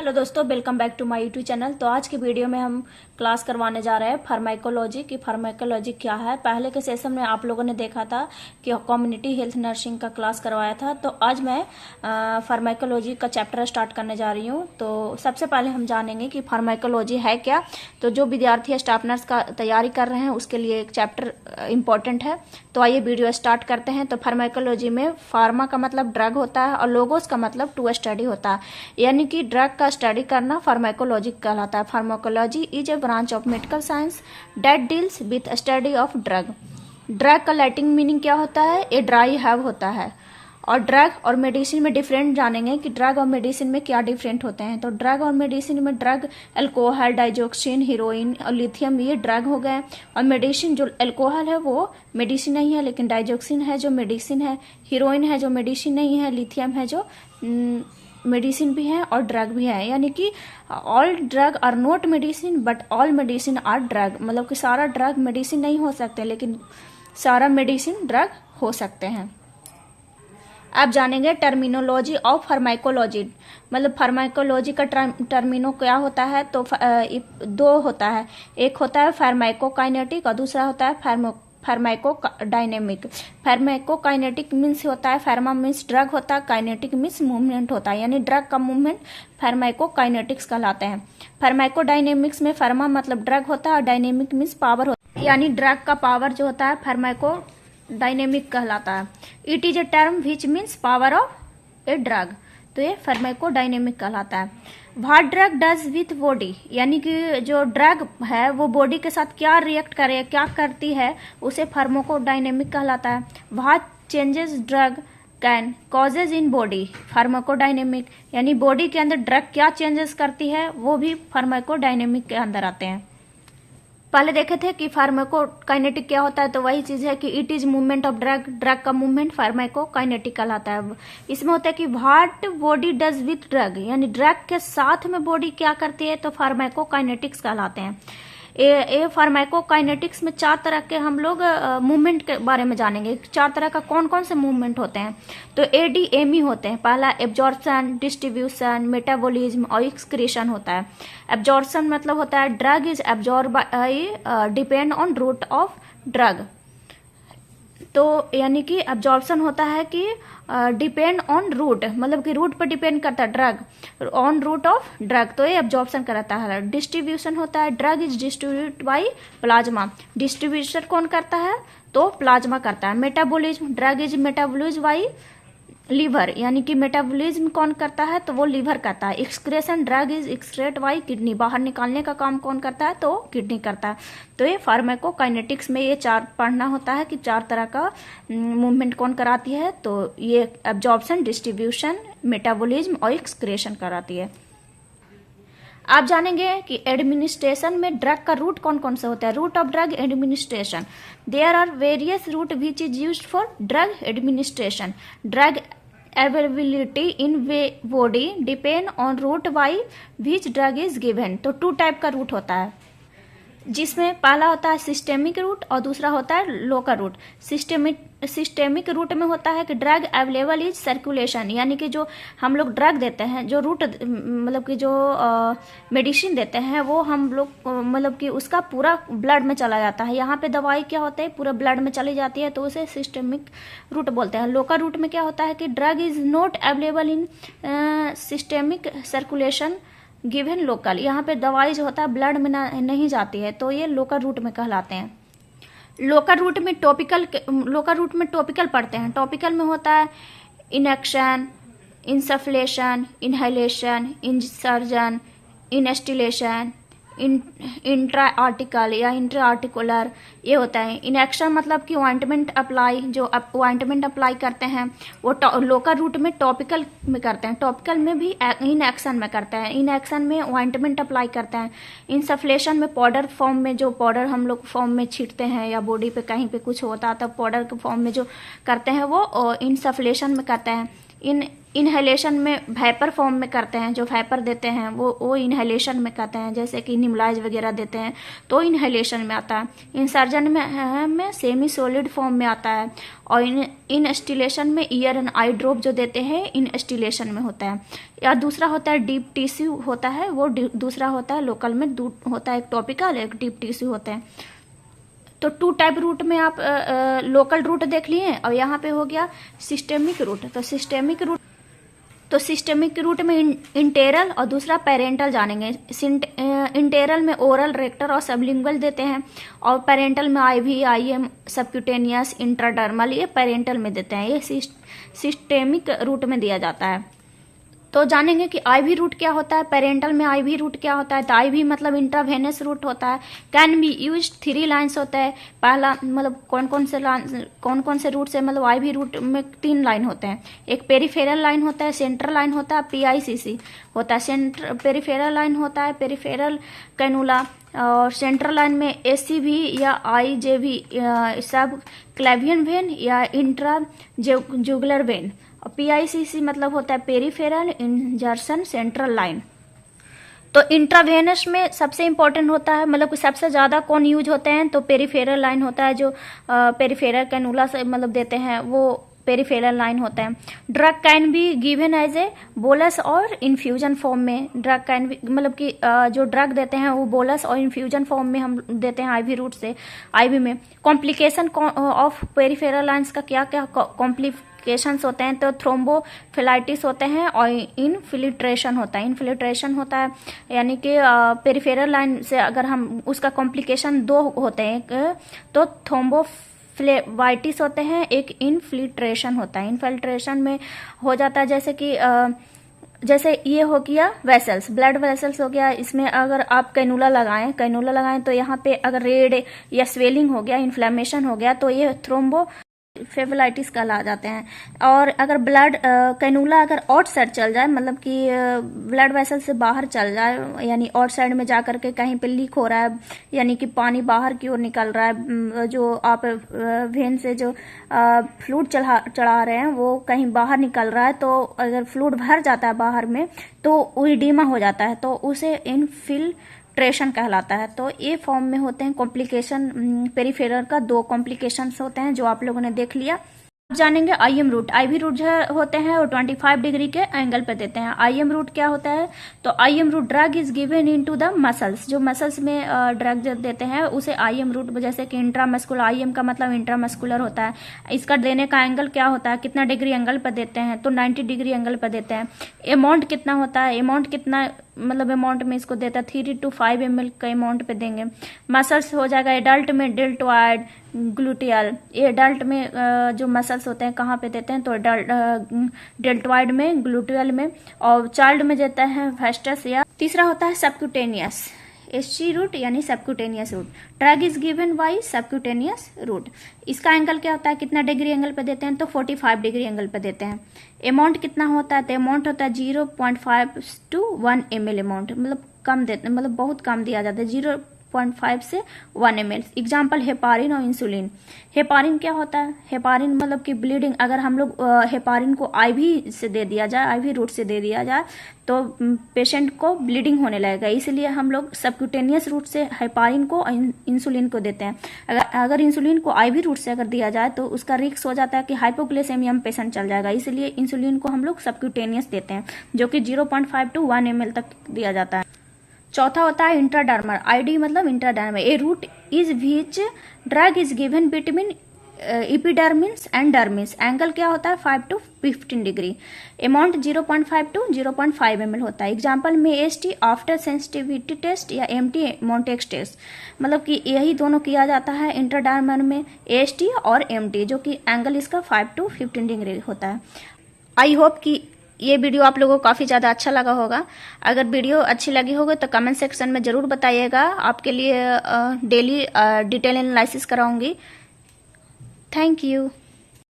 Hello दोस्तों, welcome back to my YouTube channel. तो आज के वीडियो में हम क्लास करवाने जा रहे हैं फार्माकोलॉजी की। फार्माकोलॉजी क्या है, पहले के सेशन में आप लोगों ने देखा था कि कम्युनिटी हेल्थ नर्सिंग का क्लास करवाया था। तो आज मैं फार्माकोलॉजी का चैप्टर स्टार्ट करने जा रही हूँ। तो सबसे पहले हम जानेंगे कि फार्माकोलॉजी है क्या। तो जो विद्यार्थी स्टाफ नर्स का तैयारी कर रहे हैं उसके लिए एक चैप्टर इंपॉर्टेंट है। तो आइए वीडियो स्टार्ट करते हैं। तो फार्माकोलॉजी में फार्मा का मतलब ड्रग होता है और लोगोस का मतलब टू स्टडी होता है, यानी कि ड्रग का स्टडी करना फार्माकोलॉजी कहलाता है। Pharmacology is a branch of medical science that deals with study of drug. Drug का लैटिन मीनिंग क्या होता है, ए ड्राई हैव होता है। और ड्रग और मेडिसिन में डिफरेंट जानेंगे कि ड्रग और मेडिसिन में क्या डिफरेंट होते हैं। तो ड्रग और मेडिसिन में ड्रग अल्कोहल, डाइजोक्सिन, हीरोइन और लिथियम ये ड्रग हो गए। और मेडिसिन जो अल्कोहल है वो मेडिसिन नहीं है, लेकिन डाइजोक्सिन है जो मेडिसिन है, हीरोइन है जो मेडिसिन नहीं है, लिथियम है जो मेडिसिन भी है और ड्रग भी है। यानी कि all drug are not medicine but all medicine are drug. मतलब कि सारा ड्रग मेडिसिन नहीं हो सकते, लेकिन सारा मेडिसिन ड्रग हो सकते हैं। आप जानेंगे टर्मिनोलॉजी ऑफ फार्माकोलॉजी। मतलब फार्माकोलॉजी का टर्मिनो क्या होता है। तो दो होता है, एक होता है फार्माकोकाइनेटिक और दूसरा होता है फार्माकोडायनेमिक। फार्माकोकाइनेटिक मीन्स होता है, फार्मा मीन्स ड्रग होता है, काइनेटिक मीन्स मूवमेंट होता है, यानी ड्रग का मूवमेंट फार्माकोकाइनेटिक्स कहलाते हैं। फार्माकोडायनेमिक्स में फार्मा मतलब ड्रग होता है और डायनेमिक मीन्स पावर होता है, यानी ड्रग का पावर जो होता है फार्माको डायनेमिक कहलाता है। It is a term which means power of a drug, तो ये फार्माकोडायनेमिक कहलाता है। What drug does with body, यानी कि जो ड्रग है वो बॉडी के साथ क्या रिएक्ट करे, क्या करती है, उसे फार्माकोडायनेमिक कहलाता है। What changes drug can causes in body, pharmacodynamic, यानी बॉडी के अंदर ड्रग क्या चेंजेस करती है वो भी फार्माकोडायनेमिक के अंदर आते हैं। पहले देखे थे कि फार्माकोकाइनेटिक क्या होता है, तो वही चीज है कि it is movement of drug, drug का मूवमेंट फार्माकोकाइनेटिक कहलाता है। इसमें होता है कि what body does with drug, यानी ड्रग के साथ में बॉडी क्या करती है, तो फार्माकोकाइनेटिक्स कहलाते हैं। ये फार्माकोकाइनेटिक्स में चार तरह के हम लोग मूवमेंट के बारे में जानेंगे। चार तरह का कौन कौन से मूवमेंट होते हैं, तो ADME होते हैं। पहला एब्जॉर्प्शन, डिस्ट्रीब्यूशन, मेटाबॉलिज्म और एक्सक्रीशन होता है। एब्जॉर्प्शन मतलब होता है drug is absorb by depend on route of drug. तो यानी कि एब्जॉर्प्शन होता है कि डिपेंड ऑन रूट, मतलब कि रूट पर डिपेंड करता है drug, on route of drug, तो ये एब्जॉर्प्शन कराता है। डिस्ट्रीब्यूशन होता है drug is distribute by plasma, distribution कौन करता है, तो प्लाज्मा करता है। Metabolism, drug is metabolized by liver, यानी कि मेटाबॉलिज्म कौन करता है, तो वो लीवर करता है। Excretion, drug is excrete bye kidney, बाहर निकालने का काम कौन करता है, तो किडनी करता है। तो ये फार्माकोकाइनेटिक्स में ये चार पढ़ना होता है कि चार तरह का मूवमेंट कौन कराती है। तो ये एब्जॉर्प्शन, डिस्ट्रीब्यूशन, मेटाबॉलिज्म और एक्सक्रेशन कराती है। आप जानेंगे कि एडमिनिस्ट्रेशन में ड्रग का रूट कौन कौन सा होता है। Route of drug administration, there are various route which is used for drug administration. Drug availability in body depend on route by which drug is given. तो टू टाइप का route होता है, जिसमें पहला होता है सिस्टेमिक रूट और दूसरा होता है लोकल रूट। सिस्टेमिक रूट में होता है कि ड्रग अवेलेबल इज सर्कुलेशन, यानी कि जो हम लोग ड्रग देते हैं, जो रूट मतलब कि जो मेडिसिन देते हैं वो हम लोग मतलब कि उसका पूरा ब्लड में चला जाता है। यहाँ पे दवाई क्या होता है, पूरा ब्लड में चली जाती है, तो उसे सिस्टेमिक रूट बोलते हैं। लोकल रूट में क्या होता है कि drug is not available in systemic circulation given local, यहाँ पे दवाई जो होता है ब्लड में नहीं जाती है, तो ये लोकल रूट में कहलाते हैं। लोकल रूट में टॉपिकल पढ़ते हैं। टॉपिकल में होता है inunction, insufflation, inhalation, insertion, instillation, intra article या इंट्रा आर्टिकुलर, ये होता है। इनेक्शन मतलब कि ऑइंटमेंट अप्लाई, जो ऑइंटमेंट अप्लाई करते हैं वो लोकल रूट में टॉपिकल में करते हैं। टॉपिकल में भी इन एक्शन में करते हैं। इन एक्शन में ऑइंटमेंट अप्लाई करते हैं। इंसफ्लेशन में पाउडर फॉर्म में, जो पाउडर हम लोग फॉर्म में छींटते हैं या बॉडी पे कहीं पे कुछ होता है तब पाउडर के फॉर्म में जो करते हैं वो इंसफ्लेशन में करते हैं। इन इनहेलेशन में वेपर फॉर्म में करते हैं, जो वेपर देते हैं वो इनहेलेशन में करते हैं, जैसे कि निमलाइज वगैरह देते हैं तो इनहेलेशन में आता है। इंसर्जन में सेमी सॉलिड फॉर्म में आता है, और इनस्टिलेशन में ईयर एंड आई ड्रॉप जो देते हैं इनस्टिलेशन में होता है। या दूसरा होता है डीप टिश्यू होता है, वो दूसरा होता है लोकल में होता है, एक टॉपिकल एक डीप टिश्यू होता है। तो 2 टाइप रूट में आप लोकल रूट देख लिए, और यहाँ पे हो गया सिस्टेमिक रूट। तो सिस्टेमिक रूट में इंटेरल और दूसरा पेरेंटल जानेंगे। इंटेरल में ओरल, रेक्टर और सबलिंगुअल देते हैं, और पेरेंटल में आईवी, आईएम, सबक्यूटेनियस, इंट्राडर्मल, ये पेरेंटल में देते हैं। ये सिस्टेमिक रूट में दिया जाता है। तो जानेंगे कि आईवी रूट क्या होता है, पेरेंटल में आईवी रूट क्या होता है। तो आईवी मतलब इंट्रावेनस रूट होता है। कैन बी यूज 3 लाइन्स होता है। पहला मतलब कौन कौन से रूट से, मतलब आईवी रूट में 3 लाइन होते हैं। एक पेरिफेरल लाइन होता है, सेंट्रल लाइन होता है, पीआईसीसी होता है। पेरिफेरल लाइन होता है पेरिफेरल कैनुला, और सेंट्रल लाइन में एसीवी या आईजेवी, सब क्लेवियन वेन या इंट्रा जुगुलर वेन। और पीआईसीसी मतलब होता है पेरिफेरल इंजर्शन सेंट्रल लाइन। तो इंट्रावेनस में सबसे इंपॉर्टेंट होता है, मतलब सबसे ज्यादा कौन यूज होते हैं, तो पेरिफेरल लाइन होता है, जो पेरिफेरल कैनुला से मतलब देते हैं वो पेरिफेरल लाइन होता है। Drug can be given as a bolus और इन्फ्यूजन फॉर्म में। ड्रग कैन बी मतलब कि जो ड्रग देते हैं वो बोलस और इन्फ्यूजन फॉर्म में हम देते हैं आईवी रूट से। आईवी में कॉम्प्लिकेशन ऑफ पेरिफेरल लाइन्स का क्या क्या कॉम्प्लिकेशंस होते हैं, तो थ्रोम्बोफिलाइटिस होते हैं और इनफिल्ट्रेशन होता है। इनफिल्ट्रेशन होता है यानी कि पेरिफेरल लाइन से अगर हम उसका कॉम्प्लिकेशन 2 होते हैं, एक तो थ्रोम्बोफ्लेबाइटिस होते हैं, एक इनफिल्ट्रेशन होता है। इनफिल्ट्रेशन में हो जाता है जैसे ये हो गया वेसल्स, ब्लड वेसल्स हो गया, इसमें अगर आप कैनुला लगाएं तो यहाँ पे अगर रेड या स्वेलिंग हो गया, इन्फ्लेमेशन हो गया, तो ये थ्रोम्बोफ्लेबाइटिस कहला जाते हैं। और अगर ब्लड कैनुला अगर आउट साइड चल जाए, मतलब कि ब्लड वेसल से बाहर चल जाए, यानी आउट साइड में जाकर के कहीं पे लीक हो रहा है, यानी कि पानी बाहर की ओर निकल रहा है, जो आप वेन से जो फ्लूइड चढ़ा रहे हैं वो कहीं बाहर निकल रहा है, तो अगर फ्लूइड भर जाता है बाहर में तो इडीमा हो जाता है, तो उसे इनफिल्ट्रेशन कहलाता है। तो ये फॉर्म में होते हैं कॉम्प्लिकेशन। पेरिफेरल का 2 कॉम्प्लिकेशंस होते हैं जो आप लोगों ने देख लिया। अब जानेंगे आईएम रूट। आईवी रूट जो होते हैं वो 25 डिग्री के एंगल पे देते हैं। आईएम रूट क्या होता है, तो IM route drug is given into the muscles. जो मसल्स में ड्रग देते हैं उसे आईएम रूट, जैसे कि इंट्रामस्कुलर, आईएम का मतलब इंट्रामस्कुलर होता है। इसका देने का एंगल क्या होता है, कितना डिग्री एंगल पर देते हैं, तो 90 डिग्री एंगल पर देते हैं। अमाउंट कितना होता है, अमाउंट कितना मतलब अमाउंट में इसको देता है 3 to 5 ml का अमाउंट पे देंगे। मसल्स हो जाएगा एडल्ट में डेल्टॉइड, ग्लूटियल। ये एडल्ट में जो मसल्स होते हैं कहाँ पे देते हैं, तो डेल्टॉइड में, ग्लूटियल में, और चाइल्ड में देता है वेस्टस। या तीसरा होता है सबक्यूटेनियस एससी रूट यानी subcutaneous route. Drug is given by subcutaneous route. इसका एंगल क्या होता है, कितना डिग्री एंगल पे देते हैं, तो 45 डिग्री एंगल पे देते हैं। अमाउंट कितना होता है, तो अमाउंट होता है 0.5 to 1 ml अमाउंट, मतलब कम देते, मतलब बहुत कम दिया जाता है, 0.5 से 1 ml। एग्जाम्पल हेपारिन और इंसुलिन। हेपारिन क्या होता है, हेपारिन मतलब कि ब्लीडिंग, अगर हम लोग हेपारिन को आईवी से दे दिया जाए, आईवी रूट से दे दिया जाए, तो पेशेंट को ब्लीडिंग होने लगेगा, इसलिए हम लोग सबक्यूटेनियस रूट से हेपारिन को, इंसुलिन को देते हैं। अगर इंसुलिन को आईवी रूट से अगर दिया जाए तो उसका रिस्क हो जाता है कि हाइपोग्लाइसेमिया में पेशेंट चल जाएगा, इसलिए इंसुलिन को हम लोग सबक्यूटेनियस देते हैं, जो कि 0.5 to 1 ml तक दिया जाता है। चौथा होता है इंट्राडर्मल। आईडी मतलब intradermal. A route is which drug is given between epidermis and dermis. Angle क्या होता है 5 to 15 degree. Amount 0.5 to 0.5 ml होता है। एग्जाम्पल में एसटी आफ्टर सेंसिटिविटी टेस्ट या एमटी मोन्टेक्स टेस्ट, मतलब कि यही दोनों किया जाता है इंट्राडर्मल में, एसटी और एमटी, जो कि एंगल इसका 5 to 15 डिग्री होता है। आई होप कि ये वीडियो आप लोगों को काफ़ी ज़्यादा अच्छा लगा होगा। अगर वीडियो अच्छी लगी होगी तो कमेंट सेक्शन में ज़रूर बताइएगा। आपके लिए डेली डिटेल एनालिसिस कराऊंगी। Thank you.